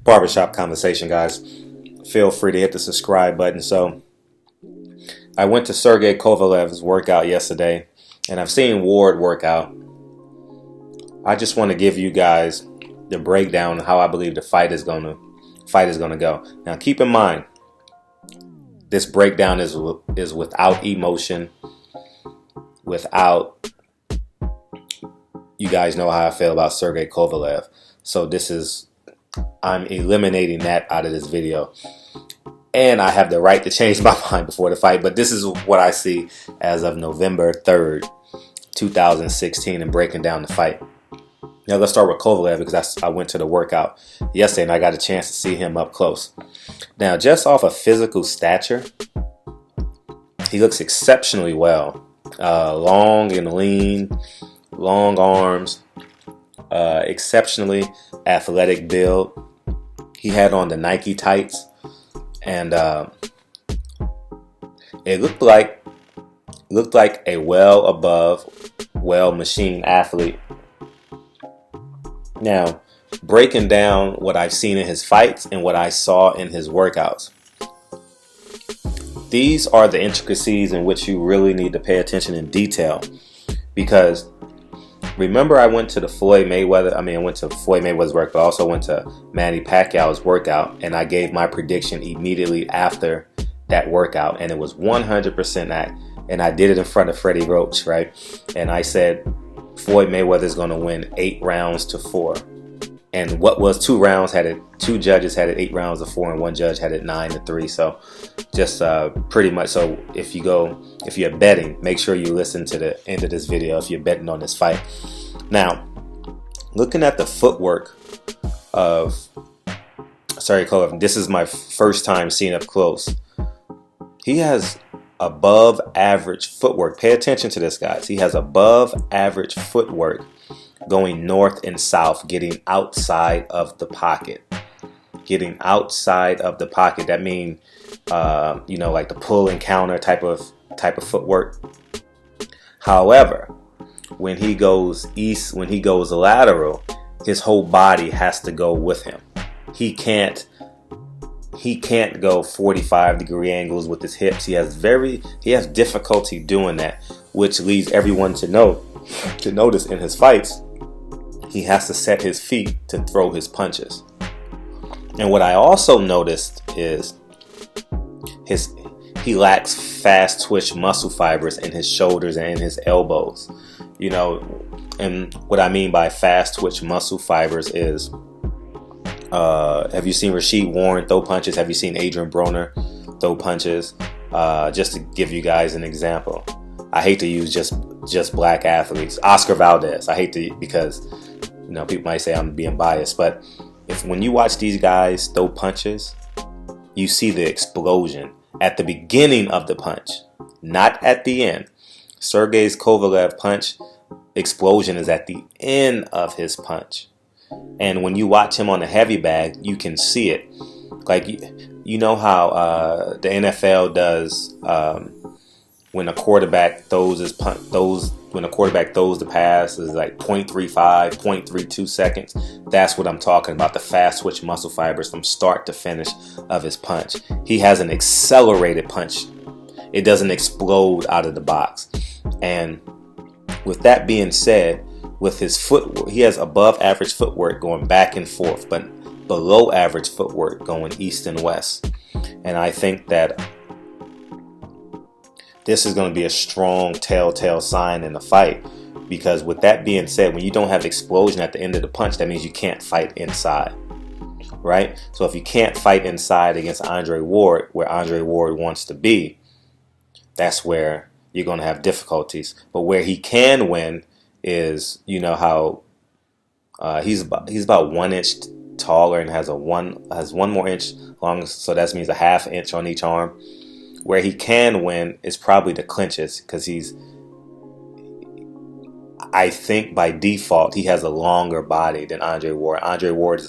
barbershop conversation, guys. Feel free to hit the subscribe button. So I went to Sergey Kovalev's workout yesterday, and I've seen Ward work out. I just want to give you guys the breakdown of how I believe the fight is gonna go. Now, keep in mind, this breakdown is without emotion, without, you guys know how I feel about Sergey Kovalev. So I'm eliminating that out of this video. And I have the right to change my mind before the fight, but this is what I see as of November 3rd, 2016, and breaking down the fight. Now let's start with Kovalev, because I went to the workout yesterday and I got a chance to see him up close. Now, just off of physical stature, he looks exceptionally well. Long and lean, long arms, exceptionally athletic build. He had on the Nike tights, and it looked like a well-machined athlete. Now, breaking down what I've seen in his fights and what I saw in his workouts, these are the intricacies in which you really need to pay attention in detail. Because remember, I went to Floyd Mayweather's workout, but I also went to Manny Pacquiao's workout, and I gave my prediction immediately after that workout, and it was 100% that. And I did it in front of Freddie Roach, right? And I said Floyd Mayweather is going to win 8-4. And what was 2 rounds two judges had it 8 rounds to 4, and one judge had it 9-3. So just pretty much. So if you're betting, make sure you listen to the end of this video if you're betting on this fight. Now, looking at the footwork of Sergey Kovalev, this is my first time seeing up close. He has above average footwork. Pay attention to this, guys. He has above average footwork going north and south, getting outside of the pocket. Getting outside of the pocket. That means, like the pull and counter type of footwork. However, when he goes east, when he goes lateral, his whole body has to go with him. He can't go 45-degree angles with his hips. He has difficulty doing that, which leads everyone to notice in his fights, he has to set his feet to throw his punches. And what I also noticed is he lacks fast twitch muscle fibers in his shoulders and in his elbows. And what I mean by fast twitch muscle fibers is, have you seen Rashid Warren throw punches? Have you seen Adrian Broner throw punches? Just to give you guys an example. I hate to use just black athletes. Oscar Valdez. I hate to, because people might say I'm being biased, but when you watch these guys throw punches, you see the explosion at the beginning of the punch, not at the end. Sergey Kovalev punch explosion is at the end of his punch. And when you watch him on the heavy bag, you can see it. Like, you know how the NFL does when a quarterback throws the pass is like 0.35, 0.32 seconds. That's what I'm talking about. The fast twitch muscle fibers from start to finish of his punch. He has an accelerated punch. It doesn't explode out of the box. And with that being said, with his footwork, he has above average footwork going back and forth, but below average footwork going east and west. And I think that this is going to be a strong telltale sign in the fight, because with that being said, when you don't have explosion at the end of the punch, that means you can't fight inside, right? So if you can't fight inside against Andre Ward, where Andre Ward wants to be, that's where you're going to have difficulties. But where he can win is, how he's about 1 inch taller and has one more inch long, so that means a ½ inch on each arm. Where he can win is probably the clinches, because I think by default he has a longer body than Andre Ward. Andre Ward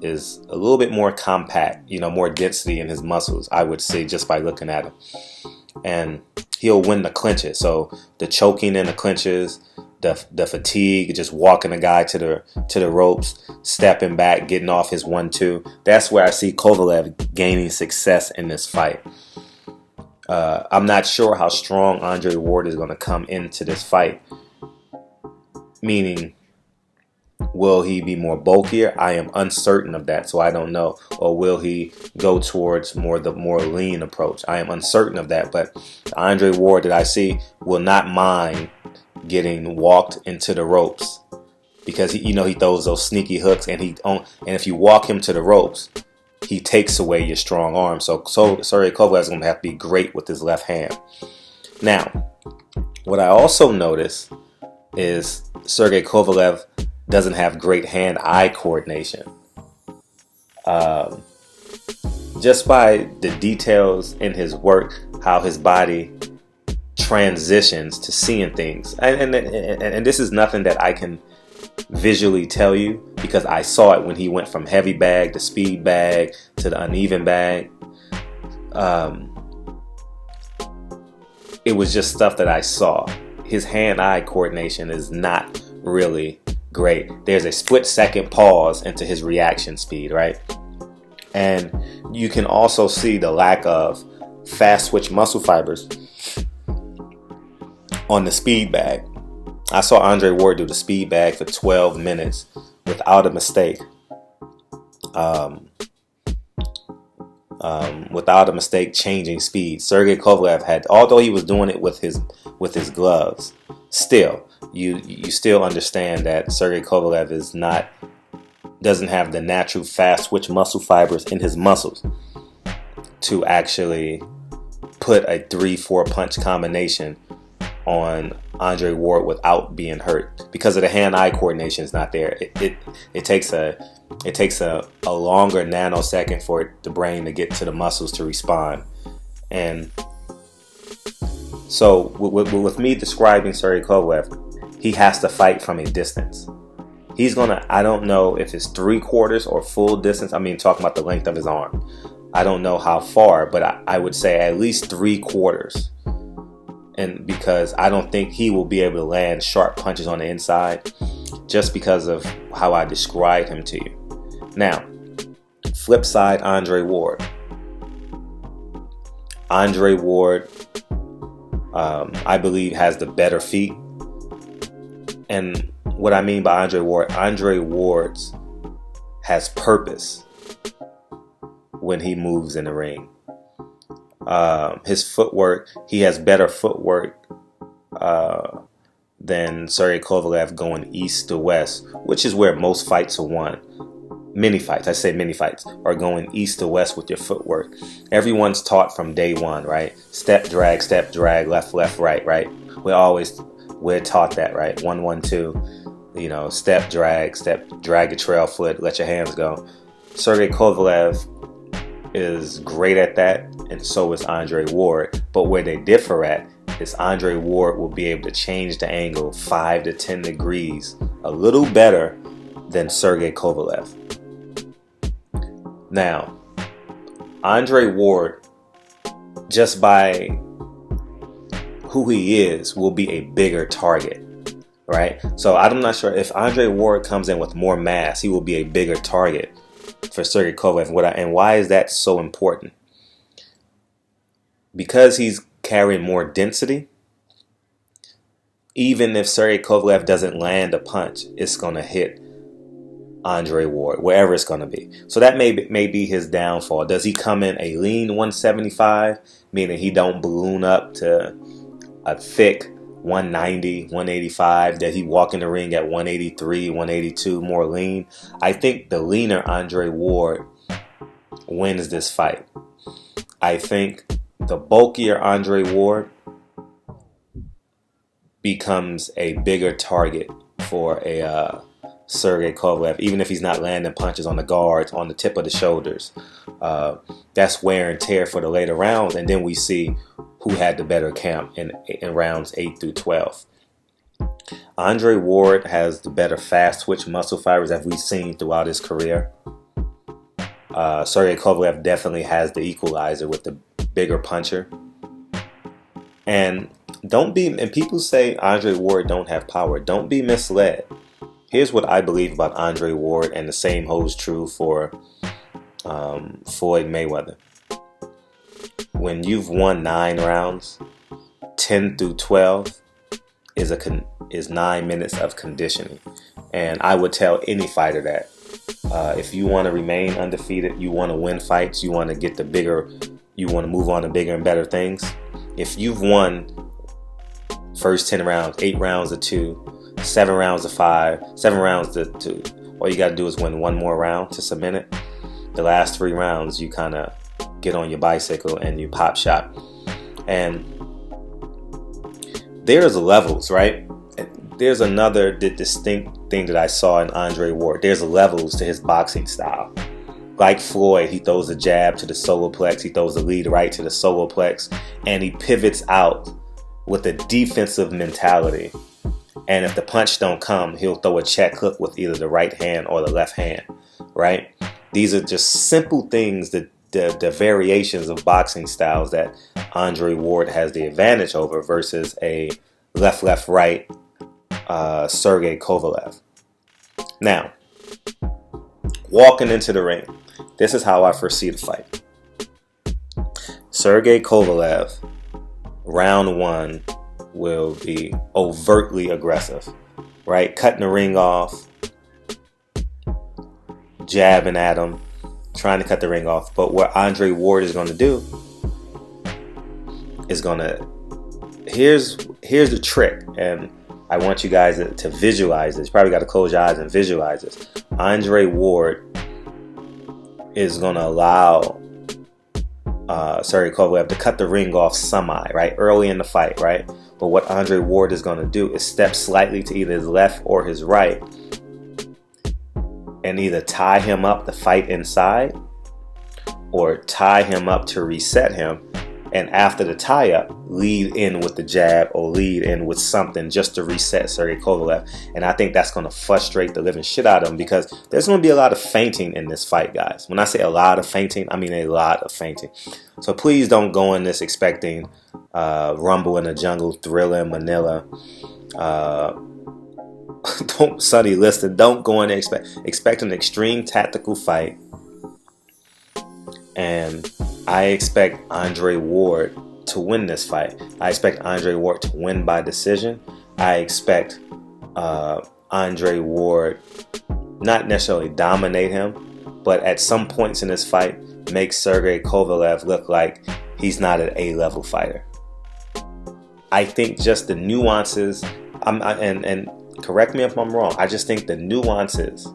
is a little bit more compact, more density in his muscles, I would say, just by looking at him. And he'll win the clinches. So the choking in the clinches, the fatigue, just walking a guy to the ropes, stepping back, getting off his 1-2. That's where I see Kovalev gaining success in this fight. I'm not sure how strong Andre Ward is going to come into this fight. Meaning, will he be more bulkier? I am uncertain of that, so I don't know. Or will he go towards the more lean approach? I am uncertain of that. But Andre Ward that I see will not mind getting walked into the ropes, because he throws those sneaky hooks, and if you walk him to the ropes, he takes away your strong arm. So Sergey Kovalev is going to have to be great with his left hand. Now, what I also notice is Sergey Kovalev doesn't have great hand-eye coordination. Just by the details in his work, how his body transitions to seeing things, and this is nothing that I can visually tell you, because I saw it when he went from heavy bag to speed bag to the uneven bag. It was just stuff that I saw. His hand-eye coordination is not really great. There's a split-second pause into his reaction speed, right? And you can also see the lack of fast switch muscle fibers on the speed bag. I saw Andre Ward do the speed bag for 12 minutes without a mistake. Without a mistake changing speed. Sergey Kovalev had, although he was doing it with his gloves, still you still understand that Sergey Kovalev doesn't have the natural fast switch muscle fibers in his muscles to actually put a 3-4 punch combination on Andre Ward without being hurt, because of the hand-eye coordination is not there. It takes a longer nanosecond for the brain to get to the muscles to respond. And so with me describing Sergey Kovalev, he has to fight from a distance. I don't know if it's 3/4 or full distance. I mean, talking about the length of his arm. I don't know how far, but I would say at least 3/4. And because I don't think he will be able to land sharp punches on the inside, just because of how I described him to you. Now, flip side, Andre Ward. Andre Ward, I believe, has the better feet. And what I mean by Andre Ward has purpose when he moves in the ring. His footwork, he has better footwork than Sergey Kovalev going east to west, which is where most fights are won. Many fights are going east to west with your footwork. Everyone's taught from day one, right? Step, drag, left, right? We're taught that, right? 1-1-2, step, drag your trail foot, let your hands go. Sergey Kovalev is great at that, and so is Andre Ward. But where they differ at is Andre Ward will be able to change the angle 5 to 10 degrees a little better than Sergey Kovalev. Now, Andre Ward, just by who he is, will be a bigger target, right? So I'm not sure if Andre Ward comes in with more mass, he will be a bigger target for Sergey Kovalev. And why is that so important? Because he's carrying more density. Even if Sergey Kovalev doesn't land a punch, it's going to hit Andre Ward, wherever it's going to be. So that may be his downfall. Does he come in a lean 175, meaning he don't balloon up to a thick 190, 185, that he walk in the ring at 183, 182, more lean? I think the leaner Andre Ward wins this fight. I think the bulkier Andre Ward becomes a bigger target for a Sergey Kovalev, even if he's not landing punches on the guards, on the tip of the shoulders. That's wear and tear for the later rounds, and then we see who had the better camp in rounds 8 through 12. Andre Ward has the better fast twitch muscle fibers that we've seen throughout his career. Sergey Kovalev definitely has the equalizer with the bigger puncher. And Don't be, and people say Andre Ward don't have power. Don't be misled. Here's what I believe about Andre Ward, and the same holds true for Floyd Mayweather. When you've won 9 rounds, 10 through 12 is 9 minutes of conditioning. And I would tell any fighter that if you want to remain undefeated, you want to win fights, you want to get you want to move on to bigger and better things. If you've won first 10 rounds, 8 rounds to 2, 7 rounds to 5, 7 rounds to 2, all you got to do is win 1 more round to submit it. The last 3 rounds, you kind of get on your bicycle and you pop shot. And there's levels, right? There's another distinct thing that I saw in Andre Ward. There's levels to his boxing style. Like Floyd, he throws a jab to the solar plex, he throws a lead right to the solar plex, and he pivots out with a defensive mentality. And if the punch don't come, he'll throw a check hook with either the right hand or the left hand, right? These are just simple things, that the variations of boxing styles that Andre Ward has the advantage over versus a left-right Sergey Kovalev. Now, walking into the ring, this is how I foresee the fight. Sergey Kovalev, round 1, will be overtly aggressive, right? Cutting the ring off, jabbing at him, trying to cut the ring off. But what Andre Ward is going to do is here's the trick, and I want you guys to visualize this. You probably got to close your eyes and visualize this. Andre Ward is going to allow Sergey Kovalev to cut the ring off right, early in the fight, right? But what Andre Ward is going to do is step slightly to either his left or his right and either tie him up to fight inside or tie him up to reset him. And after the tie-up, lead in with the jab or lead in with something just to reset Sergey Kovalev. And I think that's going to frustrate the living shit out of him, because there's going to be a lot of feinting in this fight, guys. When I say a lot of feinting, I mean a lot of feinting. So please don't go in this expecting Rumble in the Jungle, Thriller in Manila. Sonny Liston, don't go in there expect an extreme tactical fight. And I expect Andre Ward to win this fight. I expect Andre Ward to win by decision. I expect Andre Ward not necessarily dominate him, but at some points in this fight, make Sergey Kovalev look like he's not an A-level fighter. I think just the nuances, and correct me if I'm wrong, I just think the nuances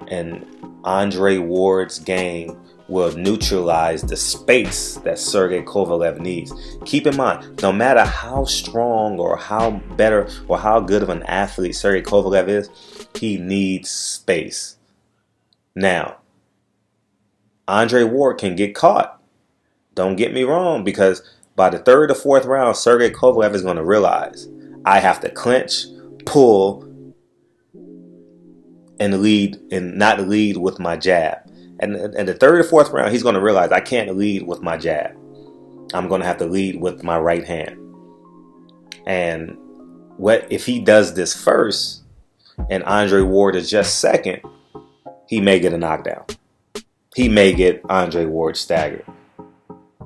in Andre Ward's game will neutralize the space that Sergey Kovalev needs. Keep in mind, no matter how strong or how better or how good of an athlete Sergey Kovalev is, he needs space. Now, Andre Ward can get caught. Don't get me wrong, because by the 3rd or 4th round, Sergey Kovalev is going to realize, I have to clinch, pull, and lead, and not lead with my jab. And the 3rd or 4th round, he's going to realize I can't lead with my jab. I'm going to have to lead with my right hand. And what if he does this first and Andre Ward is just second, he may get a knockdown. He may get Andre Ward staggered.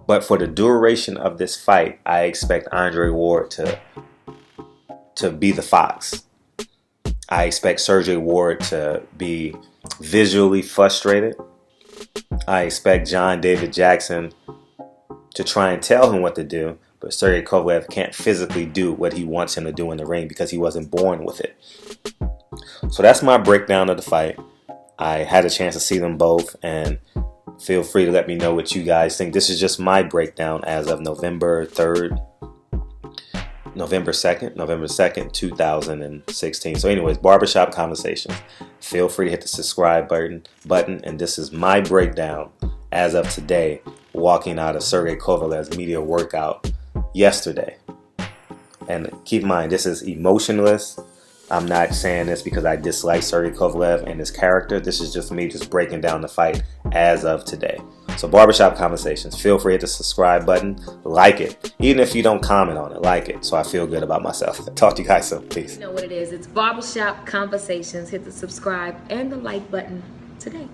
But for the duration of this fight, I expect Andre Ward to be the fox. I expect Sergey Ward to be visually frustrated. I expect John David Jackson to try and tell him what to do, but Sergey Kovalev can't physically do what he wants him to do in the ring because he wasn't born with it. So that's my breakdown of the fight. I had a chance to see them both, and feel free to let me know what you guys think. This is just my breakdown as of November 2nd, 2016. So anyways, Barbershop Conversations. Feel free to hit the subscribe button. And this is my breakdown as of today, walking out of Sergey Kovalev's media workout yesterday. And keep in mind, this is emotionless. I'm not saying this because I dislike Sergey Kovalev and his character. This is just me just breaking down the fight as of today. So Barbershop Conversations, feel free to hit the subscribe button, like it. Even if you don't comment on it, like it, so I feel good about myself. Talk to you guys soon. Peace. You know what it is. It's Barbershop Conversations. Hit the subscribe and the like button today.